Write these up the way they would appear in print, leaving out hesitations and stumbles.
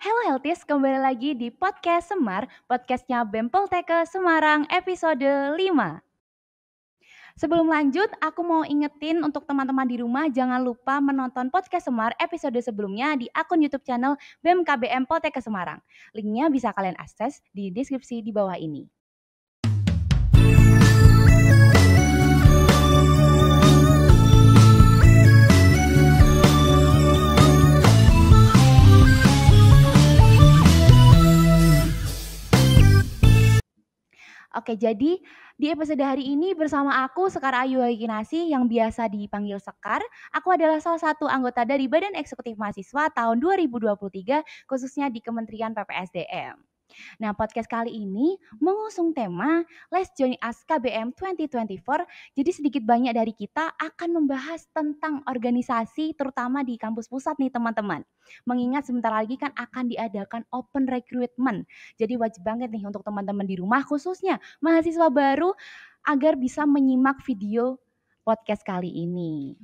Hello Healthies, kembali lagi di Podcast Semar, podcastnya BEM Polteke Semarang episode 5. Sebelum lanjut, aku mau ingetin untuk teman-teman di rumah jangan lupa menonton Podcast Semar episode sebelumnya di akun YouTube channel BEM KBM Polteke Semarang. Linknya bisa kalian akses di deskripsi di bawah ini. Oke, jadi di episode hari ini bersama aku Sekar Ayu Haikinasi yang biasa dipanggil Sekar. Aku adalah salah satu anggota dari Badan Eksekutif Mahasiswa tahun 2023 khususnya di Kementerian PPSDM. Nah, podcast kali ini mengusung tema Let's Join Us KBM 2024. Jadi sedikit banyak dari kita akan membahas tentang organisasi terutama di kampus pusat nih teman-teman. Mengingat sebentar lagi kan akan diadakan open recruitment. Jadi wajib banget nih untuk teman-teman di rumah khususnya mahasiswa baru agar bisa menyimak video podcast kali ini.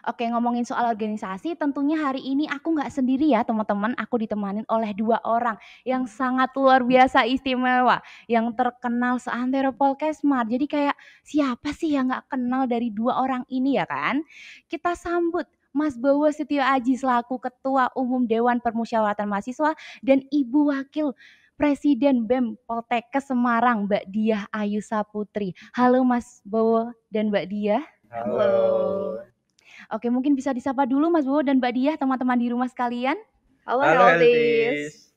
Oke, ngomongin soal organisasi, tentunya hari ini aku nggak sendiri ya teman-teman, aku ditemanin oleh 2 orang yang sangat luar biasa istimewa, yang terkenal seantero Polkesmar. Jadi kayak siapa sih yang nggak kenal dari 2 orang ini ya kan? Kita sambut Mas Bowo Setio Aji selaku Ketua Umum Dewan Permusyawaratan Mahasiswa dan Ibu Wakil Presiden BEM Poltekkes Semarang, Mbak Diah Ayu Saputri. Halo Mas Bowo dan Mbak Diah. Halo. Oke, mungkin bisa disapa dulu Mas Bowo dan Mbak Diah, teman-teman di rumah sekalian. Halo Healthies.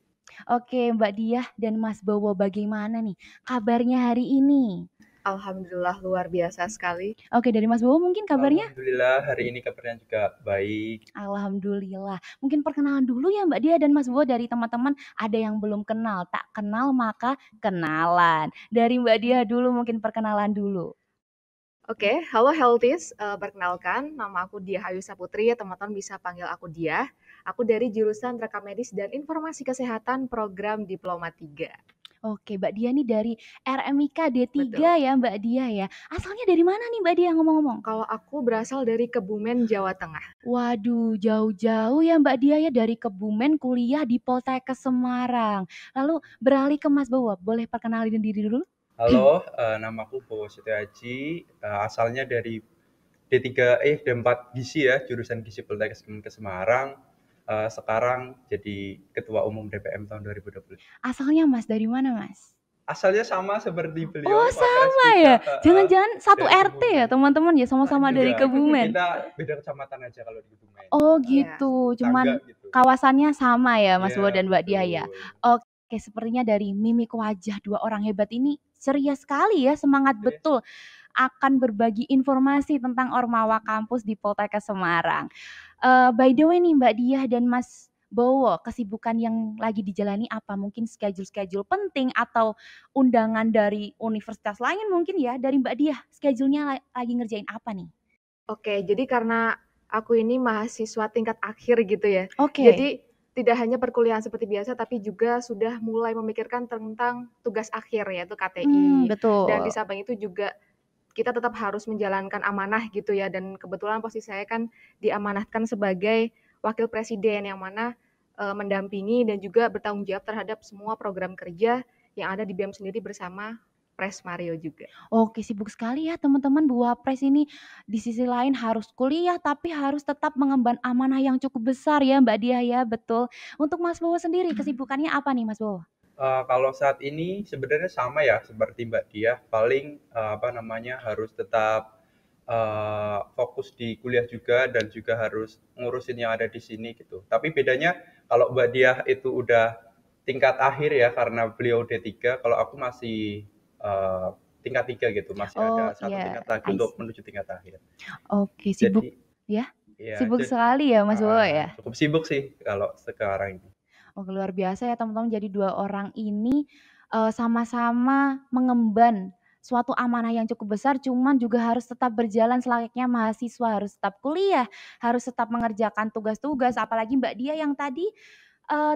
Oke, Mbak Diah dan Mas Bowo, bagaimana nih kabarnya hari ini? Alhamdulillah luar biasa sekali. Oke, dari Mas Bowo mungkin kabarnya? Alhamdulillah hari ini kabarnya juga baik. Alhamdulillah. Mungkin perkenalan dulu ya Mbak Diah dan Mas Bowo dari teman-teman. Ada yang belum kenal, tak kenal maka kenalan. Dari Mbak Diah dulu mungkin perkenalan dulu. Oke, halo Healthies. Perkenalkan, nama aku Diah Ayu Saputri. Teman-teman bisa panggil aku Diah. Aku dari jurusan Rekam Medis dan Informasi Kesehatan program Diploma 3. Oke, Mbak Diah nih dari RMIK D3 Betul. ya Mbak Diah ya. Asalnya dari mana nih Mbak Diah ngomong-ngomong? Kalau aku berasal dari Kebumen, Jawa Tengah. Waduh, jauh-jauh ya Mbak Diah ya dari Kebumen kuliah di Poltekkes Semarang. Lalu beralih ke Mas Bowo, boleh perkenalin diri dulu? Halo, namaku Bowo Setio Aji, asalnya dari D4 Gizi ya, jurusan Gizi Poltekkes Kemenkes Semarang. Sekarang jadi Ketua Umum DPM tahun 2020. Asalnya Mas dari mana Mas? Asalnya sama seperti beliau. Oh sama ya, jangan-jangan satu RT ya teman-teman ya, sama-sama dari Kebumen. Kita beda kecamatan aja kalau di Kebumen. Oh gitu, cuman gitu. Kawasannya sama ya Mas Bowo Ya, dan Mbak Diah ya. Oke, sepertinya dari mimik wajah 2 orang hebat ini ceria sekali ya, semangat betul akan berbagi informasi tentang Ormawa kampus di Poltekkes Semarang. By the way nih Mbak Diah dan Mas Bowo, kesibukan yang lagi dijalani apa? Mungkin schedule-schedule penting atau undangan dari universitas lain mungkin ya? Dari Mbak Diah, schedule-nya lagi ngerjain apa nih? Oke, jadi karena aku ini mahasiswa tingkat akhir gitu ya. Oke. Jadi tidak hanya perkuliahan seperti biasa, tapi juga sudah mulai memikirkan tentang tugas akhir yaitu KTI. Betul. Dan di samping itu juga kita tetap harus menjalankan amanah gitu ya. Dan kebetulan posisi saya kan diamanahkan sebagai wakil presiden yang mana mendampingi dan juga bertanggung jawab terhadap semua program kerja yang ada di BEM sendiri bersama Pres Mario juga. Oke, sibuk sekali ya teman-teman. Bu Wapres ini di sisi lain harus kuliah tapi harus tetap mengemban amanah yang cukup besar ya Mbak Diah ya, betul. Untuk Mas Bowo sendiri kesibukannya apa nih Mas Bowo? Kalau saat ini sebenarnya sama ya seperti Mbak Diah, paling harus tetap fokus di kuliah juga dan juga harus ngurusin yang ada di sini gitu. Tapi bedanya kalau Mbak Diah itu udah tingkat akhir ya karena beliau D3, kalau aku masih tingkat 3 gitu, masih ada satu tingkat lagi untuk menuju tingkat akhir. Oke, sibuk ya? Sibuk sekali ya Mas Bowo ya? Cukup sibuk sih kalau sekarang ini. Oke, luar biasa ya teman-teman. Jadi 2 orang ini sama-sama mengemban suatu amanah yang cukup besar, cuman juga harus tetap berjalan selayaknya mahasiswa, harus tetap kuliah, harus tetap mengerjakan tugas-tugas, apalagi Mbak Diah yang tadi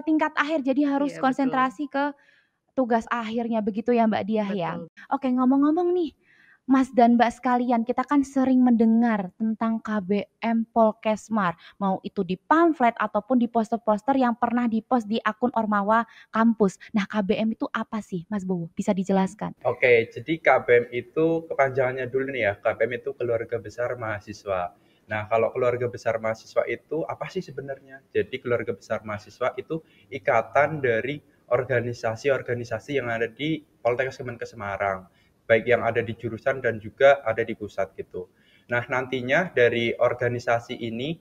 tingkat akhir, jadi harus Iya, konsentrasi ke tugas akhirnya, begitu ya Mbak Diah ya? betul. Oke, ngomong-ngomong nih, Mas dan Mbak sekalian, kita kan sering mendengar tentang KBM Polkesmar, mau itu di pamflet ataupun di poster-poster yang pernah di-post di akun Ormawa kampus. Nah, KBM itu apa sih, Mas Bowo? Bisa dijelaskan? Oke, jadi KBM itu kepanjangannya dulu nih ya. KBM itu Keluarga Besar Mahasiswa. Nah, kalau keluarga besar mahasiswa itu apa sih sebenarnya? Jadi keluarga besar mahasiswa itu ikatan dari organisasi-organisasi yang ada di Poltekkes Kemenkes Semarang, baik yang ada di jurusan dan juga ada di pusat gitu. Nah, nantinya dari organisasi ini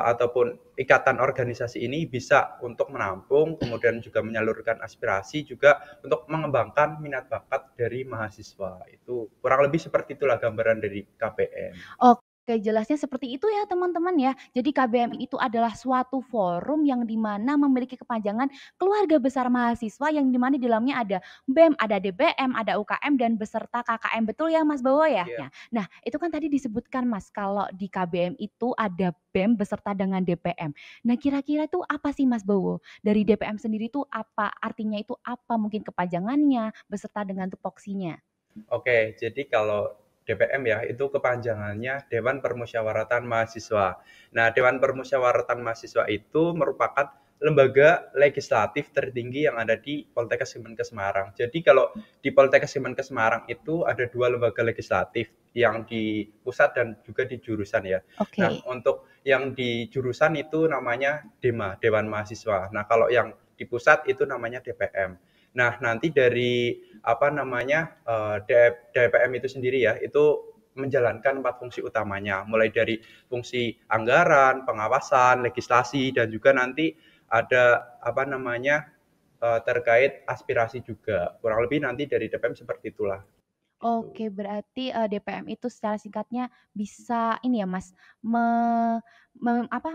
ataupun ikatan organisasi ini bisa untuk menampung, kemudian juga menyalurkan aspirasi, juga untuk mengembangkan minat bakat dari mahasiswa. Itu kurang lebih seperti itulah gambaran dari KPM. Oke, jelasnya seperti itu ya teman-teman ya. Jadi KBM itu adalah suatu forum yang dimana memiliki kepanjangan Keluarga Besar Mahasiswa yang dimana di dalamnya ada BEM, ada DBM, ada UKM dan beserta KKM. Betul ya Mas Bowo ya? Iya. Nah, itu kan tadi disebutkan Mas kalau di KBM itu ada BEM beserta dengan DPM. Nah, kira-kira itu apa sih Mas Bowo? Dari DPM sendiri itu apa? Artinya itu apa? Mungkin kepanjangannya beserta dengan tupoksinya. Oke, jadi kalau DPM ya, itu kepanjangannya Dewan Permusyawaratan Mahasiswa. Nah, Dewan Permusyawaratan Mahasiswa itu merupakan lembaga legislatif tertinggi yang ada di Poltekkes Kemenkes Semarang. Jadi kalau di Poltekkes Kemenkes Semarang itu ada dua lembaga legislatif, yang di pusat dan juga di jurusan ya. Nah, Oke. untuk yang di jurusan itu namanya DEMA, Dewan Mahasiswa. Nah, kalau yang di pusat itu namanya DPM. Nah, nanti dari apa namanya DPM itu sendiri ya, itu menjalankan 4 fungsi utamanya, mulai dari fungsi anggaran, pengawasan, legislasi, dan juga nanti ada apa namanya terkait aspirasi juga. Kurang lebih nanti dari DPM seperti itulah. Gitu. Oke, berarti, DPM itu secara singkatnya bisa ini ya, Mas, me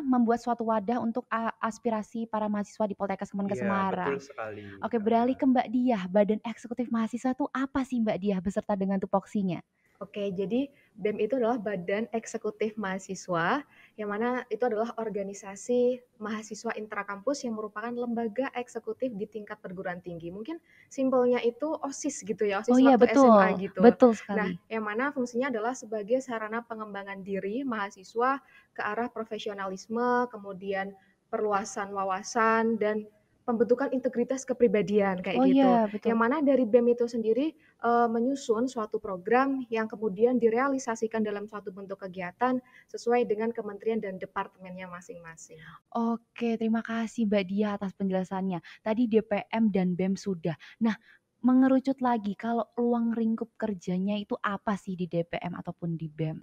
membuat suatu wadah untuk aspirasi para mahasiswa di Poltekkes Kemenkes Iya, betul Semarang. sekali. Oke, beralih ke Mbak Diah, Badan Eksekutif Mahasiswa itu apa sih Mbak Diah beserta dengan tupoksinya? Oke, jadi BEM itu adalah Badan Eksekutif Mahasiswa, yang mana itu adalah organisasi mahasiswa intrakampus yang merupakan lembaga eksekutif di tingkat perguruan tinggi. Mungkin simpelnya itu OSIS gitu ya, Oh OSIS iya waktu betul, SMA gitu. betul Nah, sekali. yang mana fungsinya adalah sebagai sarana pengembangan diri mahasiswa ke arah profesionalisme, kemudian perluasan wawasan, dan pembentukan integritas kepribadian kayak Oh gitu. iya betul. Yang mana dari BEM itu sendiri menyusun suatu program yang kemudian direalisasikan dalam suatu bentuk kegiatan sesuai dengan kementerian dan departemennya masing-masing. Oke, terima kasih Mbak Diah atas penjelasannya. Tadi DPM dan BEM sudah. Nah, mengerucut lagi kalau ruang lingkup kerjanya itu apa sih di DPM ataupun di BEM?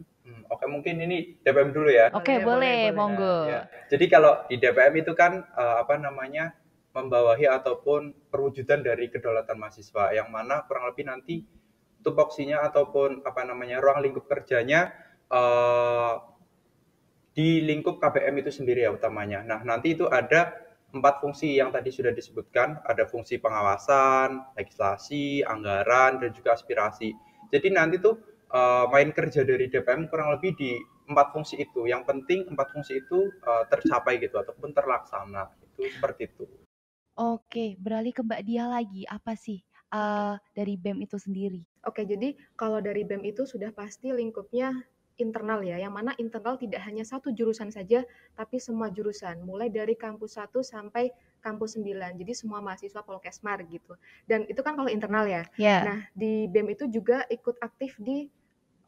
Oke, mungkin ini DPM dulu ya. Oke, Boleh, boleh, boleh, boleh. monggo. Nah, ya. Jadi kalau di DPM itu kan apa namanya membawahi ataupun perwujudan dari kedaulatan mahasiswa, yang mana kurang lebih nanti tupoksinya ataupun apa namanya ruang lingkup kerjanya eh, di lingkup KBM itu sendiri ya utamanya. Nah, nanti itu ada 4 fungsi yang tadi sudah disebutkan, ada fungsi pengawasan, legislasi, anggaran, dan juga aspirasi. Jadi nanti tuh main kerja dari DPM kurang lebih di 4 fungsi itu. Yang penting 4 fungsi itu tercapai gitu ataupun terlaksana. Itu seperti itu. Oke, beralih ke Mbak Diah lagi, apa sih dari BEM itu sendiri? Oke, jadi kalau dari BEM itu sudah pasti lingkupnya internal ya, yang mana internal tidak hanya satu jurusan saja, tapi semua jurusan, mulai dari kampus 1 sampai kampus 9. Jadi semua mahasiswa Polkesmar gitu. Dan itu kan kalau internal ya. Ya. Nah, di BEM itu juga ikut aktif di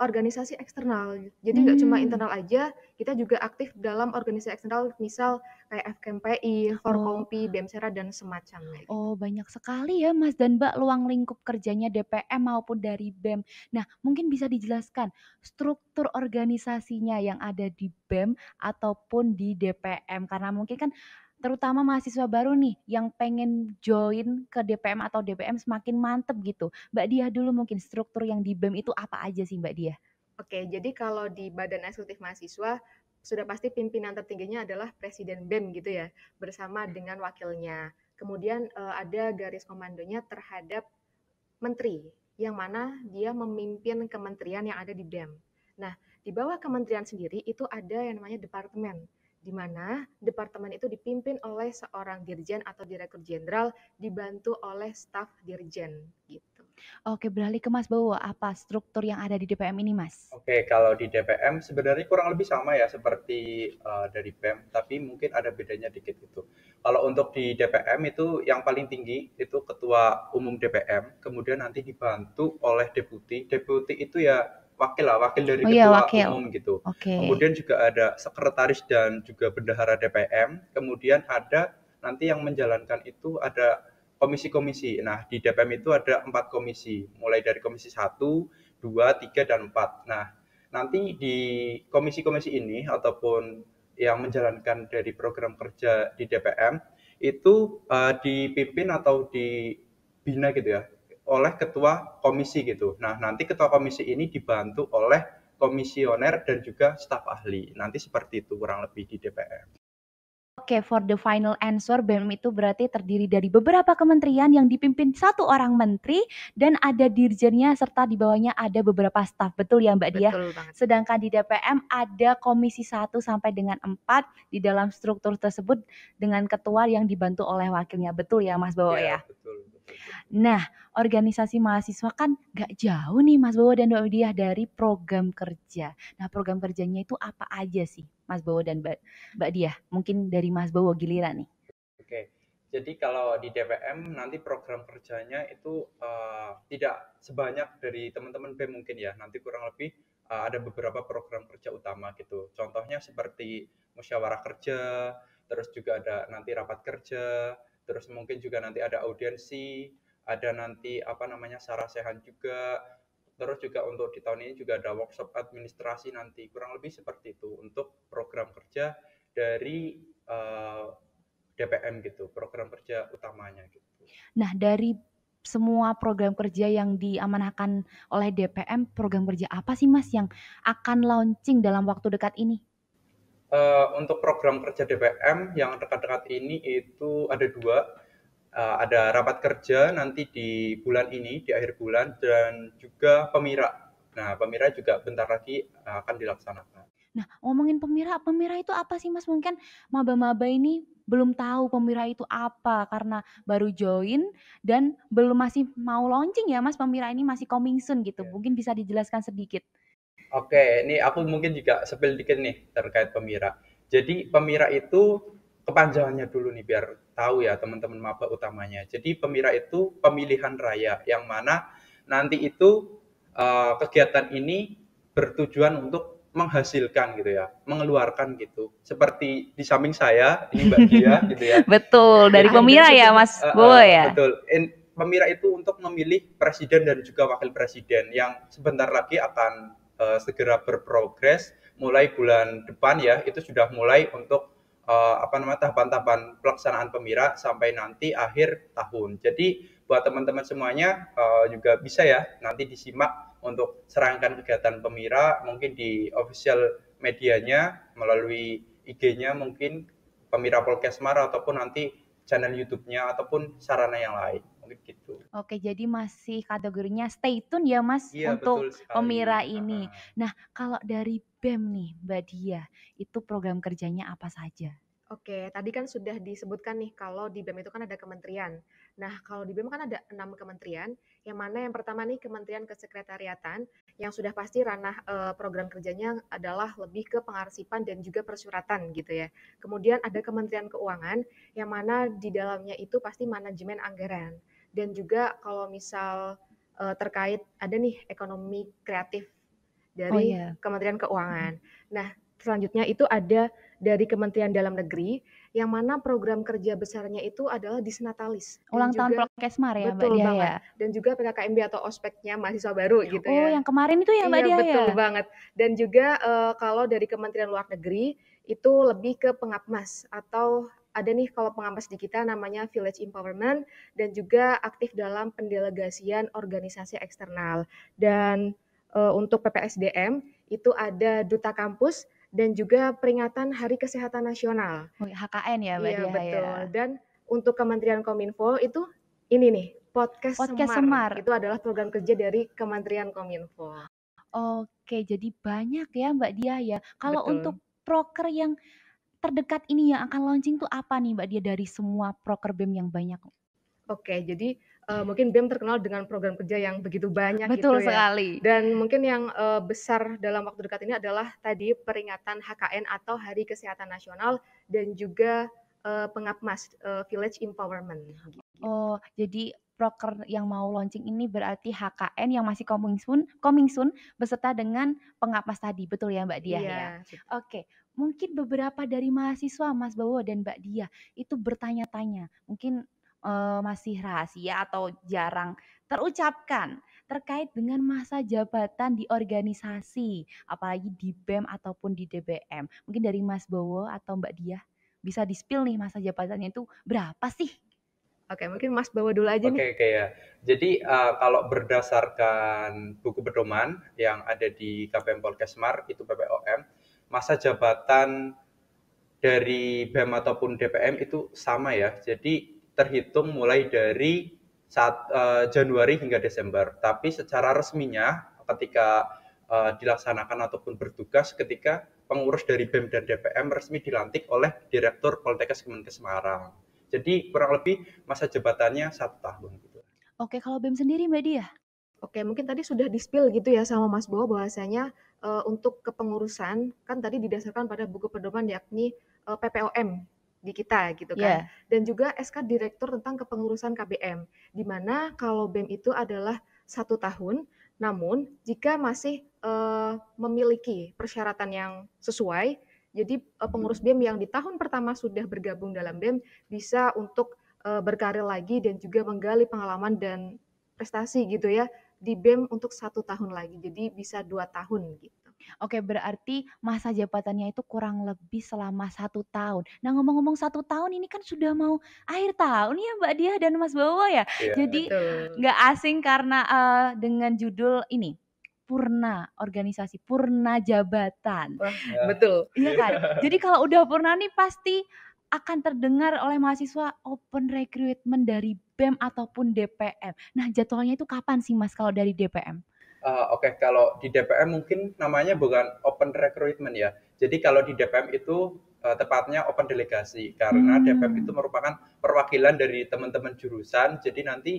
organisasi eksternal. Jadi nggak cuma Hmm. internal aja, kita juga aktif dalam organisasi eksternal, misal kayak FKMPI, Oh, Forkompi, BEMSERA, dan semacamnya. oh banyak sekali ya Mas dan Mbak luang lingkup kerjanya DPM maupun dari BEM. Nah, mungkin bisa dijelaskan struktur organisasinya yang ada di BEM ataupun di DPM karena mungkin kan terutama mahasiswa baru nih yang pengen join ke DPM atau DPM semakin mantep gitu. Mbak Diah dulu mungkin struktur yang di BEM itu apa aja sih Mbak Diah? Oke, jadi kalau di Badan Eksekutif Mahasiswa, sudah pasti pimpinan tertingginya adalah Presiden BEM gitu ya, bersama dengan wakilnya. Kemudian ada garis komandonya terhadap menteri, yang mana dia memimpin kementerian yang ada di BEM. Nah, di bawah kementerian sendiri itu ada yang namanya departemen, di mana departemen itu dipimpin oleh seorang dirjen atau direktur jenderal dibantu oleh staf dirjen gitu. Oke, beralih ke Mas Bowo, apa struktur yang ada di DPM ini, Mas? Oke, kalau di DPM sebenarnya kurang lebih sama ya seperti dari BEM, tapi mungkin ada bedanya dikit gitu. Kalau untuk di DPM itu yang paling tinggi itu Ketua Umum DPM, kemudian nanti dibantu oleh Deputi. Deputi itu ya wakil lah, wakil dari Oh iya, Ketua wakil. Umum gitu. Oke. Kemudian juga ada Sekretaris dan juga Bendahara DPM. Kemudian ada nanti yang menjalankan itu ada komisi-komisi. Nah, di DPM itu ada 4 komisi, mulai dari komisi 1, 2, 3, dan 4. Nah, nanti di komisi-komisi ini ataupun yang menjalankan dari program kerja di DPM itu dipimpin atau dibina gitu ya oleh ketua komisi gitu. Nah, nanti ketua komisi ini dibantu oleh komisioner dan juga staf ahli. Nanti seperti itu kurang lebih di DPM. Oke, for the final answer, BEM itu berarti terdiri dari beberapa kementerian yang dipimpin satu orang menteri dan ada dirjennya serta di bawahnya ada beberapa staf. Betul ya Mbak Diah? Betul banget. Sedangkan di DPM ada komisi 1 sampai dengan 4 di dalam struktur tersebut dengan ketua yang dibantu oleh wakilnya. Betul ya Mas Bowo Ya, ya? betul, betul, betul. Nah, organisasi mahasiswa kan gak jauh nih Mas Bowo dan Mbak Diah dari program kerja. Nah, program kerjanya itu apa aja sih Mas Bowo dan Mbak Diah? Mungkin dari Mas Bowo giliran nih. Oke, jadi kalau di DPM nanti program kerjanya itu tidak sebanyak dari teman-teman BEM mungkin ya. Nanti kurang lebih ada beberapa program kerja utama gitu. Contohnya seperti musyawarah kerja, terus juga ada nanti rapat kerja, terus mungkin juga nanti ada audiensi, ada nanti apa namanya sarasehan juga. Terus juga untuk di tahun ini juga ada workshop administrasi nanti. Kurang lebih seperti itu untuk program kerja dari DPM gitu, program kerja utamanya gitu. Nah, dari semua program kerja yang diamanahkan oleh DPM, program kerja apa sih Mas yang akan launching dalam waktu dekat ini? Untuk program kerja DPM yang dekat-dekat ini itu ada 2, ada rapat kerja nanti di bulan ini, di akhir bulan, dan juga Pemira. Nah, Pemira juga bentar lagi akan dilaksanakan. Nah, ngomongin Pemira, Pemira itu apa sih Mas? Mungkin maba-maba ini belum tahu Pemira itu apa karena baru join dan masih mau launching ya Mas, Pemira ini masih coming soon gitu. Ya. Mungkin bisa dijelaskan sedikit. Oke, ini aku mungkin juga spill dikit nih terkait Pemira. Jadi Pemira itu kepanjangannya dulu nih biar tahu ya teman-teman maba utamanya. Jadi Pemira itu pemilihan raya yang mana nanti itu kegiatan ini bertujuan untuk menghasilkan gitu ya, mengeluarkan gitu. Seperti di samping saya, ini Mbak Dia gitu ya. Betul, dari Jadi Pemira ya Mas Bowo ya? betul. Pemira itu untuk memilih presiden dan juga wakil presiden yang sebentar lagi akan segera berprogres mulai bulan depan ya. Itu sudah mulai untuk apa namanya tahapan-tahapan pelaksanaan Pemira sampai nanti akhir tahun. Jadi buat teman-teman semuanya juga bisa ya nanti disimak untuk serangkaian kegiatan Pemira mungkin di official medianya melalui IG-nya mungkin Pemira Polkesmar ataupun nanti channel YouTube-nya ataupun sarana yang lain. Mungkin gitu. Oke, jadi masih kategorinya stay tune ya Mas Iya, betul untuk sekali. Pemira ini. Nah, kalau dari BEM nih Mbak Dia, itu program kerjanya apa saja? Oke, tadi kan sudah disebutkan nih kalau di BEM itu kan ada kementerian. Nah, kalau di BEM kan ada 6 kementerian, yang mana yang pertama nih Kementerian Kesekretariatan, yang sudah pasti ranah program kerjanya adalah lebih ke pengarsipan dan juga persuratan gitu ya. Kemudian ada Kementerian Keuangan, yang mana di dalamnya itu pasti manajemen anggaran. Dan juga kalau misal terkait ada nih ekonomi kreatif Oh dari ya. Kementerian Keuangan. Nah, selanjutnya itu ada dari Kementerian Dalam Negeri, yang mana program kerja besarnya itu adalah Disnatalis. Dan Ulang tahun juga, Polkesmar ya Mbak betul Dia ya? banget, dan juga PKKMB atau ospeknya mahasiswa baru gitu Oh, ya. yang kemarin itu ya Mbak Iya, Dia ya? betul banget. Dan juga kalau dari Kementerian Luar Negeri, itu lebih ke pengapmas atau ada nih kalau pengapmas di kita namanya Village Empowerment dan juga aktif dalam pendelegasian organisasi eksternal. Dan untuk PPSDM itu ada Duta Kampus dan juga peringatan Hari Kesehatan Nasional. Oh, HKN ya Mbak Iya, Dia ya? betul. Dan untuk Kementerian Kominfo itu ini nih, Podcast Podcast Semar. Semar. Itu adalah program kerja dari Kementerian Kominfo. Oke, jadi banyak ya Mbak Dia ya. Kalau Betul. untuk proker yang terdekat ini yang akan launching tuh apa nih Mbak Dia dari semua proker BEM yang banyak? Oke, jadi Mungkin BEM terkenal dengan program kerja yang begitu banyak gitu Betul ya. sekali. Dan mungkin yang besar dalam waktu dekat ini adalah tadi peringatan HKN atau Hari Kesehatan Nasional dan juga Pengapmas Village Empowerment. Oh, jadi proker yang mau launching ini berarti HKN yang masih coming soon beserta dengan Pengapmas tadi, betul ya Mbak Diah ya? Iya. Oke, mungkin beberapa dari mahasiswa Mas Bowo dan Mbak Diah itu bertanya-tanya, mungkin masih rahasia atau jarang terucapkan terkait dengan masa jabatan di organisasi, apalagi di BEM ataupun di DBM. Mungkin dari Mas Bowo atau Mbak Diah bisa di-spill nih masa jabatannya itu berapa sih? Oke, mungkin Mas bawa dulu aja nih. Oke ya. Jadi kalau berdasarkan buku pedoman yang ada di KPM Polkesmar itu PPOM, masa jabatan dari BEM ataupun DPM itu sama ya. Jadi terhitung mulai dari Januari hingga Desember. Tapi secara resminya ketika dilaksanakan ataupun bertugas ketika pengurus dari BEM dan DPM resmi dilantik oleh Direktur Poltekkes Kemenkes Semarang. Jadi kurang lebih masa jabatannya 1 tahun gitu. Oke, kalau BEM sendiri Mbak Diah? Oke, mungkin tadi sudah di-spill gitu ya sama Mas Bowo bahwasanya untuk kepengurusan kan tadi didasarkan pada buku pedoman yakni PPOM di kita gitu kan. Ya. Dan juga SK Direktur tentang kepengurusan KBM. Di mana kalau BEM itu adalah 1 tahun, namun jika masih memiliki persyaratan yang sesuai, jadi pengurus BEM yang di tahun pertama sudah bergabung dalam BEM bisa untuk berkarir lagi dan juga menggali pengalaman dan prestasi gitu ya di BEM untuk 1 tahun lagi, jadi bisa 2 tahun gitu. Oke, berarti masa jabatannya itu kurang lebih selama 1 tahun. Nah, ngomong-ngomong 1 tahun ini kan sudah mau akhir tahun ya Mbak Diah dan Mas Bowo ya. Iya. Jadi Betul. nggak asing karena dengan judul ini purna organisasi, purna jabatan. Wah, Ya. betul. Iya kan? Jadi kalau udah purna nih pasti akan terdengar oleh mahasiswa open recruitment dari BEM ataupun DPM. Nah, jadwalnya itu kapan sih Mas kalau dari DPM? Oke, kalau di DPM mungkin namanya bukan open recruitment ya. Jadi kalau di DPM itu tepatnya open delegasi karena DPM itu merupakan perwakilan dari teman-teman jurusan. Jadi nanti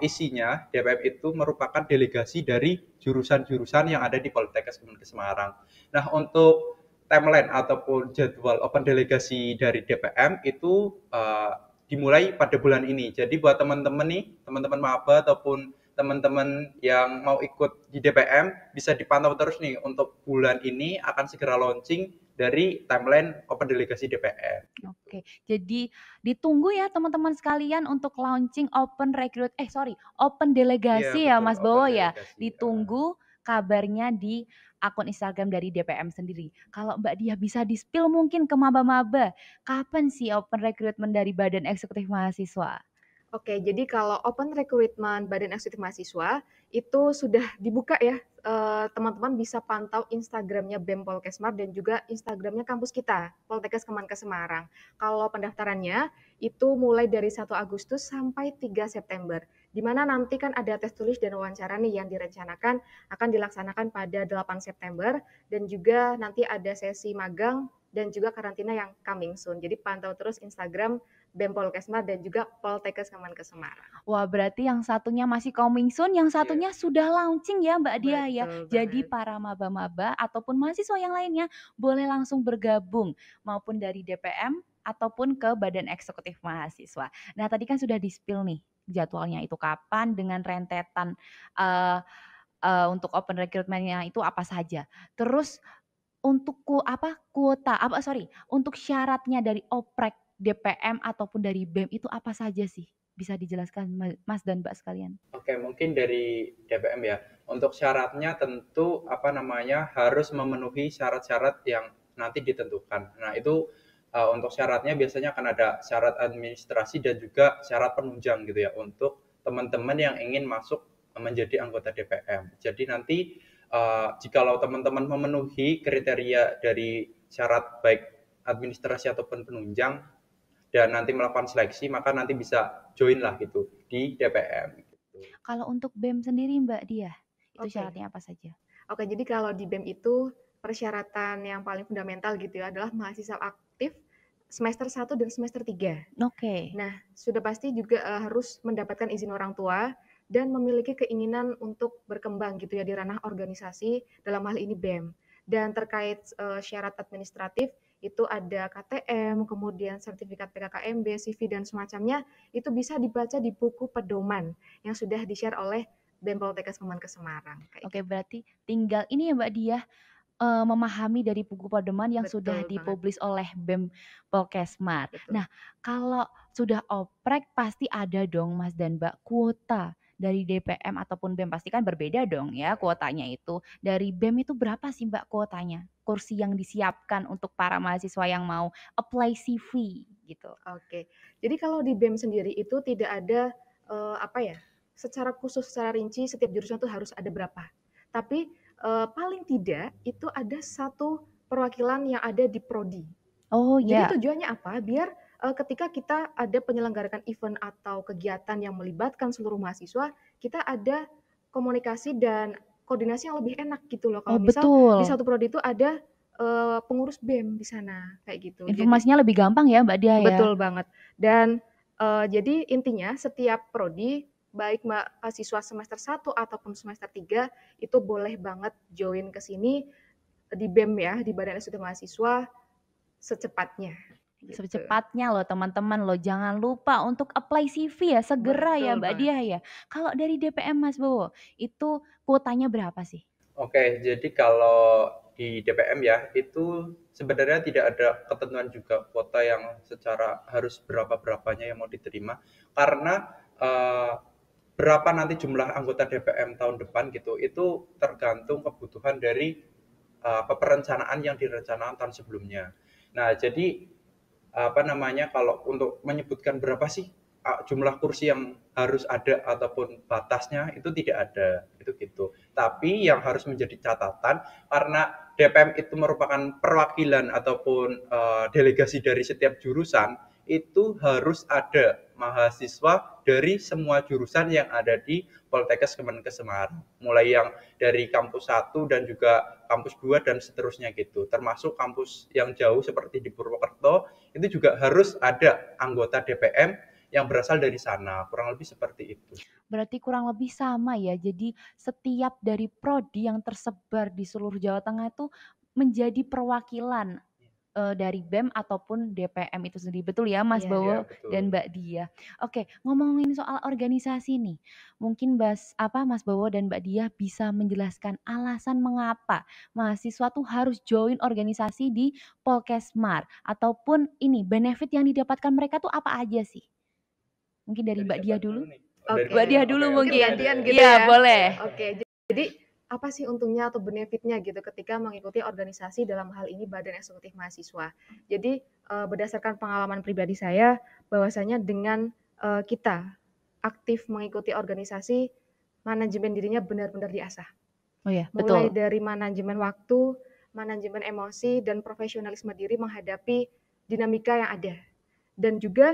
isinya DPM itu merupakan delegasi dari jurusan-jurusan yang ada di Poltekkes Kemenkes Semarang. Nah, untuk timeline ataupun jadwal open delegasi dari DPM itu dimulai pada bulan ini. Jadi buat teman-teman nih, teman-teman maba ataupun teman-teman yang mau ikut di DPM bisa dipantau terus nih untuk bulan ini akan segera launching dari timeline open delegasi DPM. Oke, jadi ditunggu ya teman-teman sekalian untuk launching open Iya delegasi ya betul, Mas open Bowo ya. delegasi. Ditunggu kabarnya di akun Instagram dari DPM sendiri. Kalau Mbak Diah bisa di-spill mungkin ke maba-maba, kapan sih open recruitment dari Badan Eksekutif Mahasiswa? Oke, jadi kalau open recruitment Badan Eksekutif Mahasiswa itu sudah dibuka ya, teman-teman bisa pantau Instagramnya BEM Polkesmar dan juga Instagramnya kampus kita, Poltekkes Kemenkes Semarang. Kalau pendaftarannya itu mulai dari 1 Agustus sampai 3 September, di mana nanti kan ada tes tulis dan wawancara nih yang direncanakan akan dilaksanakan pada 8 September dan juga nanti ada sesi magang dan juga karantina yang coming soon. Jadi pantau terus Instagram BEM Polkesmar dan juga Poltekkes Kemenkes Semarang. Wah, berarti yang satunya masih coming soon, yang satunya sudah launching ya Mbak Diah ya. Betul Jadi banget. para maba-maba ataupun mahasiswa yang lainnya boleh langsung bergabung maupun dari DPM ataupun ke Badan Eksekutif Mahasiswa. Nah, tadi kan sudah di-spill nih jadwalnya itu kapan dengan rentetan uh, untuk open recruitment-nya itu apa saja. Terus untuk untuk syaratnya dari oprek DPM ataupun dari BEM itu apa saja sih? Bisa dijelaskan Mas dan Mbak sekalian? Oke, mungkin dari DPM ya. Untuk syaratnya tentu harus memenuhi syarat-syarat yang nanti ditentukan. Nah, itu untuk syaratnya biasanya akan ada syarat administrasi dan juga syarat penunjang gitu ya untuk teman-teman yang ingin masuk menjadi anggota DPM. Jadi nanti jikalau teman-teman memenuhi kriteria dari syarat baik administrasi ataupun penunjang dan nanti melakukan seleksi, maka nanti bisa join lah gitu di DPM. Kalau untuk BEM sendiri Mbak Diah, itu syaratnya apa saja? Oke, jadi kalau di BEM itu persyaratan yang paling fundamental gitu ya adalah mahasiswa aktif semester 1 dan semester 3. Oke. Nah, sudah pasti juga harus mendapatkan izin orang tua dan memiliki keinginan untuk berkembang gitu ya di ranah organisasi, dalam hal ini BEM. Dan terkait syarat administratif itu ada KTM, kemudian sertifikat PKKMB, CV dan semacamnya, itu bisa dibaca di buku pedoman yang sudah di-share oleh BEM Poltekkes Kemenkes Semarang. Oke, berarti tinggal ini ya Mbak Diah, memahami dari buku pedoman yang sudah Betul banget. dipublish oleh BEM Polkesmar. Betul. Nah, kalau sudah oprek pasti ada dong Mas dan Mbak kuota dari DPM ataupun BEM, pasti kan berbeda dong ya kuotanya itu. Dari BEM itu berapa sih Mbak kuotanya? Kursi yang disiapkan untuk para mahasiswa yang mau apply CV gitu. Oke. Jadi kalau di BEM sendiri itu tidak ada secara khusus, secara rinci setiap jurusan itu harus ada berapa. Tapi paling tidak itu ada satu perwakilan yang ada di prodi. Oh Jadi ya. tujuannya apa? Biar ketika kita ada penyelenggarakan event atau kegiatan yang melibatkan seluruh mahasiswa, kita ada komunikasi dan koordinasi yang lebih enak gitu loh. Kalau Oh misal di betul. satu prodi itu ada pengurus BEM di sana kayak gitu. Jadi Informasinya lebih gampang ya Mbak Diah ya. betul banget. Dan jadi intinya setiap prodi baik mahasiswa semester 1 ataupun semester 3 itu boleh banget join ke sini di BEM ya, di Badan Eksekutif Mahasiswa secepatnya. Gitu. Secepatnya loh teman-teman loh, jangan lupa untuk apply CV ya, segera ya Betul Mbak banget. Diah ya. Kalau dari DPM Mas Bowo, itu kuotanya berapa sih? Oke, jadi kalau di DPM ya, itu sebenarnya tidak ada ketentuan juga kuota yang secara harus berapa-berapanya yang mau diterima, karena berapa nanti jumlah anggota DPM tahun depan gitu, itu tergantung kebutuhan dari perencanaan yang direncanakan tahun sebelumnya. Nah, jadi apa namanya, kalau untuk menyebutkan berapa sih jumlah kursi yang harus ada ataupun batasnya itu tidak ada, itu gitu. Tapi yang harus menjadi catatan, karena DPM itu merupakan perwakilan ataupun delegasi dari setiap jurusan, itu harus ada mahasiswa dari semua jurusan yang ada di Poltekkes Kemenkes Semarang. Mulai yang dari kampus 1 dan juga kampus 2 dan seterusnya gitu. Termasuk kampus yang jauh seperti di Purwokerto, itu juga harus ada anggota DPM yang berasal dari sana, kurang lebih seperti itu. Berarti kurang lebih sama ya, jadi setiap dari prodi yang tersebar di seluruh Jawa Tengah itu menjadi perwakilan dari BEM ataupun DPM itu sendiri. Betul ya Mas Iya. Iya, Bowo dan betul. Mbak Diah. Oke, ngomongin soal organisasi nih. Mungkin Mas Bowo dan Mbak Diah bisa menjelaskan alasan mengapa mahasiswa tuh harus join organisasi di Polkesmar ataupun ini benefit yang didapatkan mereka tuh apa aja sih? Mungkin dari Dari Mbak siapa Diah dulu? dulu nih? Oke. Mbak Diah dulu Oke, Mungkin mungkin. gantian gitu Iya, ya. boleh. Oke, jadi apa sih untungnya atau benefitnya gitu ketika mengikuti organisasi dalam hal ini Badan Eksekutif Mahasiswa. Jadi berdasarkan pengalaman pribadi saya, bahwasanya dengan kita aktif mengikuti organisasi, manajemen dirinya benar-benar diasah. Oh ya, Mulai betul. dari manajemen waktu, manajemen emosi, dan profesionalisme diri menghadapi dinamika yang ada. Dan juga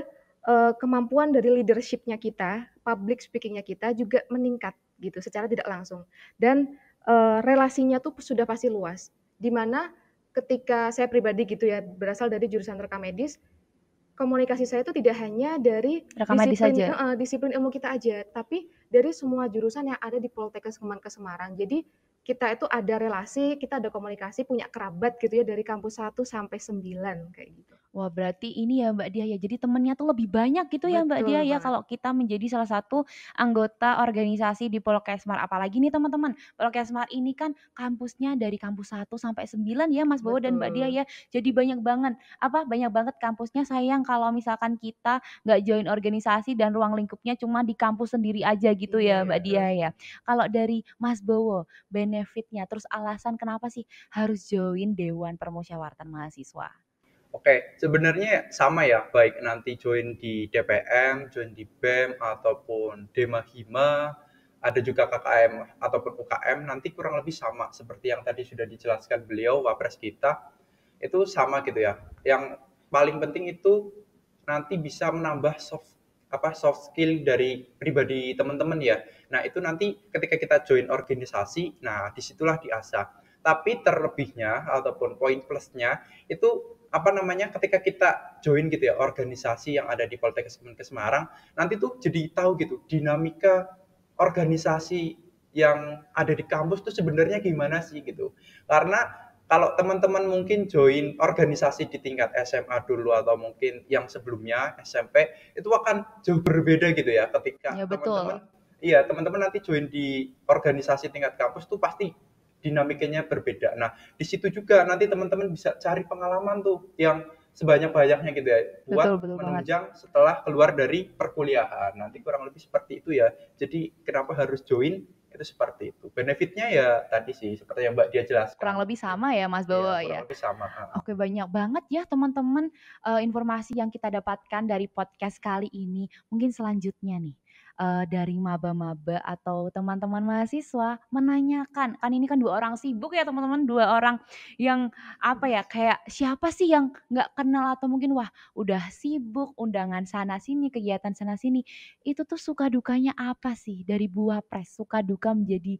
kemampuan dari leadership-nya kita, public speaking-nya kita juga meningkat gitu secara tidak langsung. Dan relasinya tuh sudah pasti luas. Di mana ketika saya pribadi gitu ya berasal dari jurusan rekam medis, komunikasi saya itu tidak hanya dari Rekam medis saja. disiplin ilmu kita aja, tapi dari semua jurusan yang ada di Poltekkes Kemenkes Semarang. Jadi kita itu ada relasi, kita ada komunikasi, punya kerabat gitu ya dari kampus 1 sampai 9 kayak gitu. Wah, berarti ini ya Mbak Diah ya, jadi temennya tuh lebih banyak gitu ya Mbak Diah Betul ya, banget. kalau kita menjadi salah satu anggota organisasi di Polkesmar. Apalagi nih teman-teman, Polkesmar ini kan kampusnya dari kampus 1 sampai 9 ya Mas Bowo dan Mbak Diah Betul. ya. Jadi banyak banget kampusnya, sayang kalau misalkan kita nggak join organisasi dan ruang lingkupnya cuma di kampus sendiri aja gitu ya Iya, Mbak betul. Diah ya. Kalau dari Mas Bowo, benefitnya, terus alasan kenapa sih harus join Dewan Permusyawaratan Mahasiswa? Oke, sebenarnya sama ya, baik nanti join di DPM, join di BEM, ataupun Dema Hima, ada juga KKM ataupun UKM, nanti kurang lebih sama seperti yang tadi sudah dijelaskan beliau, Wapres kita, itu sama gitu ya. Yang paling penting itu nanti bisa menambah soft skill dari pribadi teman-teman ya. Nah, itu nanti ketika kita join organisasi, nah disitulah diasah. Tapi terlebihnya ataupun poin plusnya itu apa namanya, ketika kita join gitu ya organisasi yang ada di Poltekkes Semarang, nanti tuh jadi tahu gitu dinamika organisasi yang ada di kampus tuh sebenarnya gimana sih gitu. Karena kalau teman-teman mungkin join organisasi di tingkat SMA dulu atau mungkin yang sebelumnya SMP, itu akan jauh berbeda gitu ya ketika Ya betul. teman-teman, iya, teman-teman nanti join di organisasi tingkat kampus tuh pasti dinamikanya berbeda. Nah, di situ juga nanti teman-teman bisa cari pengalaman tuh yang sebanyak-banyaknya gitu ya Betul buat betul banget. menunjang setelah keluar dari perkuliahan. Nanti kurang lebih seperti itu ya. Jadi kenapa harus join itu seperti itu. Benefitnya ya tadi sih seperti yang Mbak Dia Kurang jelaskan lebih gitu. sama ya Mas Bowo Iya, kurang ya. lebih sama. Oke, banyak banget ya teman-teman, informasi yang kita dapatkan dari podcast kali ini. Mungkin selanjutnya nih, dari maba-maba atau teman-teman mahasiswa menanyakan, kan ini kan 2 orang sibuk ya teman-teman, 2 orang yang apa ya, kayak siapa sih yang nggak kenal atau mungkin wah udah sibuk, undangan sana sini, kegiatan sana sini. Itu tuh suka dukanya apa sih dari Buah Pres? Suka duka menjadi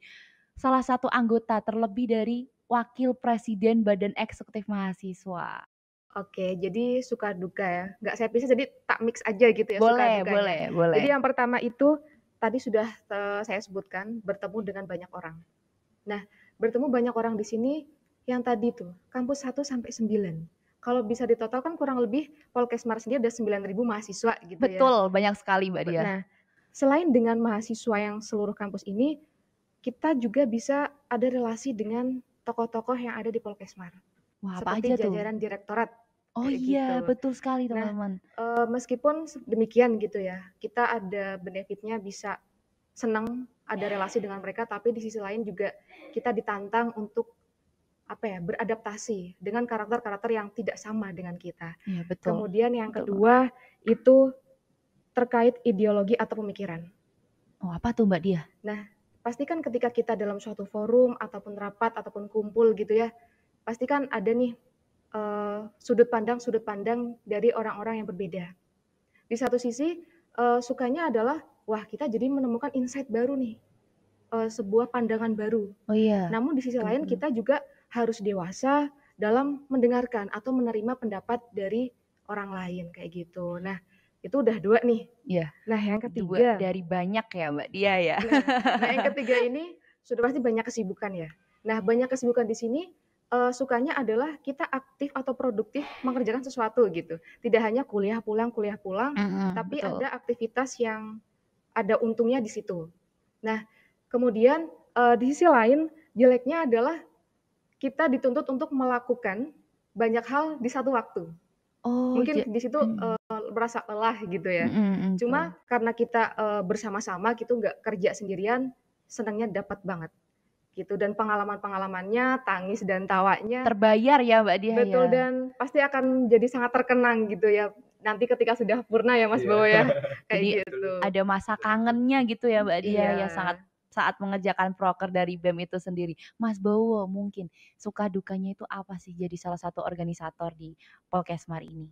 salah satu anggota terlebih dari wakil presiden Badan Eksekutif Mahasiswa. Oke, jadi suka duka ya. Nggak saya pisah, jadi tak mix aja gitu ya suka Boleh dukanya. boleh boleh. Jadi yang pertama itu tadi sudah saya sebutkan bertemu dengan banyak orang. Nah, bertemu banyak orang di sini yang tadi tuh kampus 1 sampai 9. Kalau bisa ditotal kan kurang lebih Polkesmar sendiri ada 9.000 mahasiswa gitu ya. Betul, banyak sekali Mbak Diah. Nah, selain dengan mahasiswa yang seluruh kampus ini, kita juga bisa ada relasi dengan tokoh-tokoh yang ada di Polkesmar. Wah, apa Seperti aja tuh? jajaran direktorat Oh kayak iya, gitu. betul sekali Nah, teman-teman. meskipun demikian gitu ya, kita ada benefitnya bisa senang ada relasi dengan mereka, tapi di sisi lain juga kita ditantang untuk apa ya, beradaptasi dengan karakter-karakter yang tidak sama dengan kita. Iya betul, Kemudian yang betul banget. kedua itu terkait ideologi atau pemikiran. Oh apa tuh Mbak Diah? Nah, pastikan ketika kita dalam suatu forum ataupun rapat ataupun kumpul gitu ya, pastikan ada nih sudut pandang dari orang-orang yang berbeda. Di satu sisi sukanya adalah wah kita jadi menemukan insight baru nih, sebuah pandangan baru. Oh iya, Namun di sisi lain betul-betul. kita juga harus dewasa dalam mendengarkan atau menerima pendapat dari orang lain kayak gitu. Nah, itu udah 2 nih. Iya, Nah, yang 2 ketiga, dari banyak ya Mbak Diah ya. nah yang ketiga ini sudah pasti banyak kesibukan ya. Nah, banyak kesibukan di sini sukanya adalah kita aktif atau produktif mengerjakan sesuatu gitu. Tidak hanya kuliah pulang, tapi Betul. ada aktivitas yang ada untungnya di situ. Nah, kemudian di sisi lain jeleknya adalah kita dituntut untuk melakukan banyak hal di satu waktu. Oh Mungkin di situ merasa lelah gitu ya. betul. Cuma karena kita bersama-sama gitu nggak kerja sendirian, senangnya dapat banget gitu dan pengalaman-pengalamannya, tangis dan tawanya Terbayar ya Mbak Diah ya? betul dan pasti akan jadi sangat terkenang gitu ya nanti ketika sudah purna ya Mas Iya. Bowo ya, Jadi kayak gitu. ada masa kangennya gitu ya Mbak Diah Iya. ya saat mengerjakan proker dari BEM itu sendiri. Mas Bowo mungkin suka dukanya itu apa sih jadi salah satu organisator di Polkesmar ini?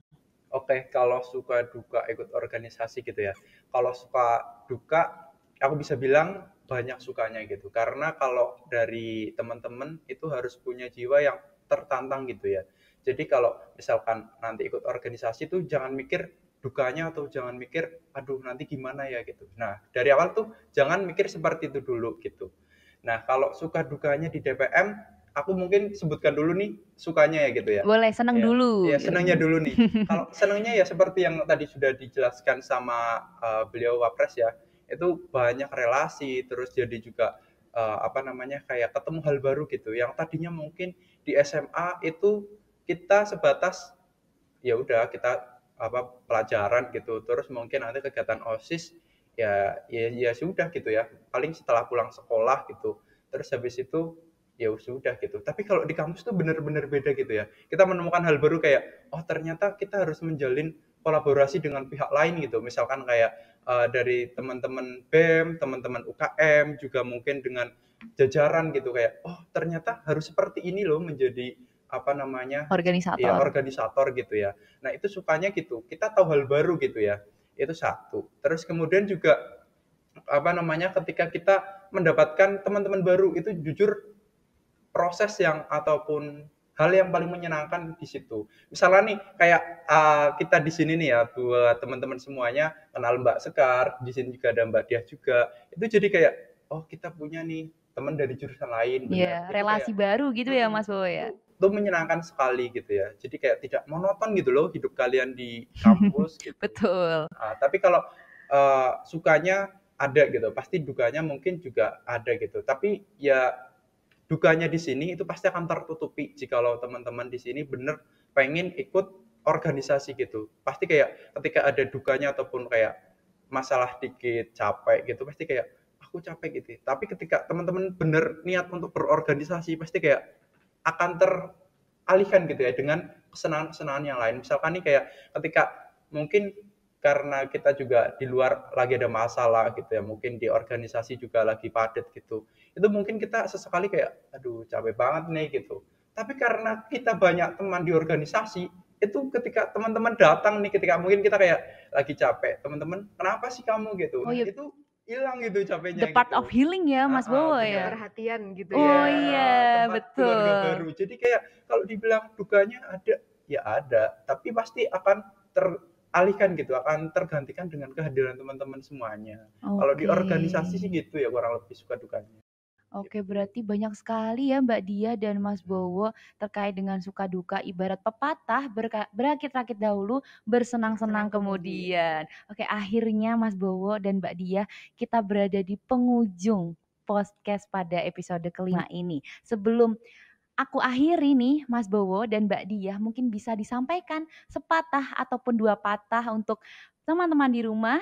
Oke, kalau suka duka ikut organisasi gitu ya. Kalau suka duka, aku bisa bilang banyak sukanya gitu. Karena kalau dari teman-teman itu harus punya jiwa yang tertantang gitu ya. Jadi kalau misalkan nanti ikut organisasi tuh jangan mikir dukanya atau jangan mikir aduh nanti gimana ya gitu. Nah, dari awal tuh jangan mikir seperti itu dulu gitu. Nah, kalau suka dukanya di DPM, aku mungkin sebutkan dulu nih sukanya ya gitu ya. Boleh seneng Ya, dulu ya gitu. senangnya dulu nih. Kalau senangnya ya seperti yang tadi sudah dijelaskan sama beliau Wapres ya, itu banyak relasi, terus jadi juga apa namanya kayak ketemu hal baru gitu. Yang tadinya mungkin di SMA itu kita sebatas ya udah kita apa pelajaran gitu, terus mungkin nanti kegiatan OSIS ya sudah gitu ya. Paling setelah pulang sekolah gitu. Terus habis itu ya sudah gitu. Tapi kalau di kampus tuh benar-benar beda gitu ya. Kita menemukan hal baru kayak oh ternyata kita harus menjalin kolaborasi dengan pihak lain gitu. Misalkan kayak dari teman-teman BEM, teman-teman UKM juga mungkin dengan jajaran gitu kayak oh ternyata harus seperti ini loh menjadi apa namanya ya Organisator. organisator gitu ya. Nah itu sukanya gitu. Kita tahu hal baru gitu ya. Itu satu. Terus kemudian juga apa namanya ketika kita mendapatkan teman-teman baru itu jujur proses yang ataupun hal yang paling menyenangkan di situ. Misalnya nih kayak kita di sini nih ya buat teman-teman semuanya kenal Mbak Sekar, di sini juga ada Mbak Diah juga. Itu jadi kayak oh kita punya nih teman dari jurusan lain benar. Iya, Itu kayak relasi baru gitu ya Mas Bowo ya? itu menyenangkan sekali gitu ya. Jadi kayak tidak monoton gitu loh hidup kalian di kampus gitu. Betul. Tapi kalau sukanya ada gitu, pasti dukanya mungkin juga ada gitu. Tapi ya dukanya di sini itu pasti akan tertutupi jikalau teman-teman di sini bener pengen ikut organisasi gitu. Pasti kayak ketika ada dukanya ataupun kayak masalah dikit capek gitu, pasti kayak aku capek gitu. Tapi ketika teman-teman bener niat untuk berorganisasi, pasti kayak akan teralihkan gitu ya dengan kesenangan-kesenangan yang lain. Misalkan nih kayak ketika mungkin karena kita juga di luar lagi ada masalah gitu ya, mungkin di organisasi juga lagi padat gitu. Itu mungkin kita sesekali kayak, aduh capek banget nih gitu. Tapi karena kita banyak teman di organisasi, itu ketika teman-teman datang nih, ketika mungkin kita kayak lagi capek, teman-teman, kenapa sih kamu gitu? Oh Nah ya, itu hilang gitu the capeknya part of gitu. healing ya Mas Bowo Bener. ya? Perhatian gitu ya. Oh Iya, iya, tempat keluarga betul. baru. Jadi kayak kalau dibilang dukanya ada, ya ada, tapi pasti akan teralihkan gitu, akan tergantikan dengan kehadiran teman-teman semuanya. Kalau di Oke. organisasi sih gitu ya kurang lebih suka dukanya. Oke, Gitu. berarti banyak sekali ya Mbak Dia dan Mas Bowo terkait dengan suka duka ibarat pepatah berakit-rakit dahulu, bersenang-senang Senang kemudian. kemudian. Oke, akhirnya Mas Bowo dan Mbak Dia kita berada di penghujung podcast pada episode kelima ini. Sebelum aku akhiri nih Mas Bowo dan Mbak Dia mungkin bisa disampaikan sepatah ataupun dua patah untuk teman-teman di rumah.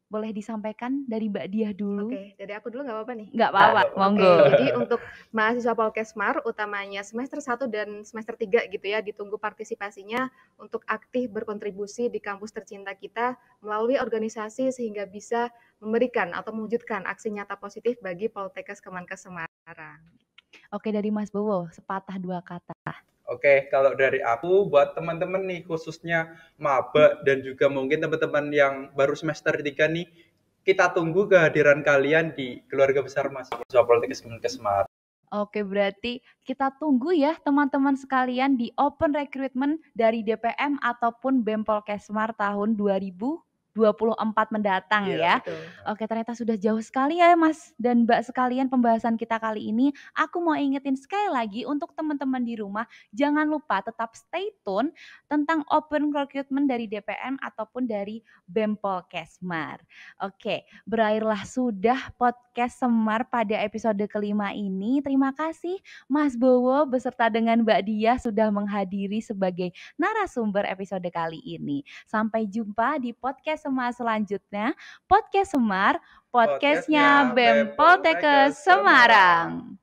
Boleh disampaikan dari Mbak Dia dulu? Oke, dari aku dulu nggak apa-apa nih? Nggak apa-apa, monggo. Oke, jadi untuk mahasiswa Polkesmar, utamanya semester 1 dan semester 3 gitu ya, ditunggu partisipasinya untuk aktif berkontribusi di kampus tercinta kita melalui organisasi sehingga bisa memberikan atau mewujudkan aksi nyata positif bagi Poltekkes Kemenkes Semarang. Oke, dari Mas Bowo, sepatah dua kata. Oke, kalau dari aku buat teman-teman nih khususnya maba dan juga mungkin teman-teman yang baru semester 3 nih, kita tunggu kehadiran kalian di keluarga besar mahasiswa Poltekkes Kemenkes Semarang. Oke, berarti kita tunggu ya teman-teman sekalian di open recruitment dari DPM ataupun BEM Polkesmar tahun 2024 mendatang ya. Betul. Oke, ternyata sudah jauh sekali ya Mas dan Mbak sekalian pembahasan kita kali ini. Aku mau ingetin sekali lagi untuk teman-teman di rumah, jangan lupa tetap stay tune tentang open recruitment dari DPM ataupun dari BEM Polkesmar. Oke, berakhirlah sudah podcast Semar pada episode kelima ini. Terima kasih Mas Bowo beserta dengan Mbak Dia sudah menghadiri sebagai narasumber episode kali ini. Sampai jumpa di podcast Semar selanjutnya. Podcast Semar, podcastnya Podcastnya BEM BEM Poltekkes Poltekkes Semarang. Semarang.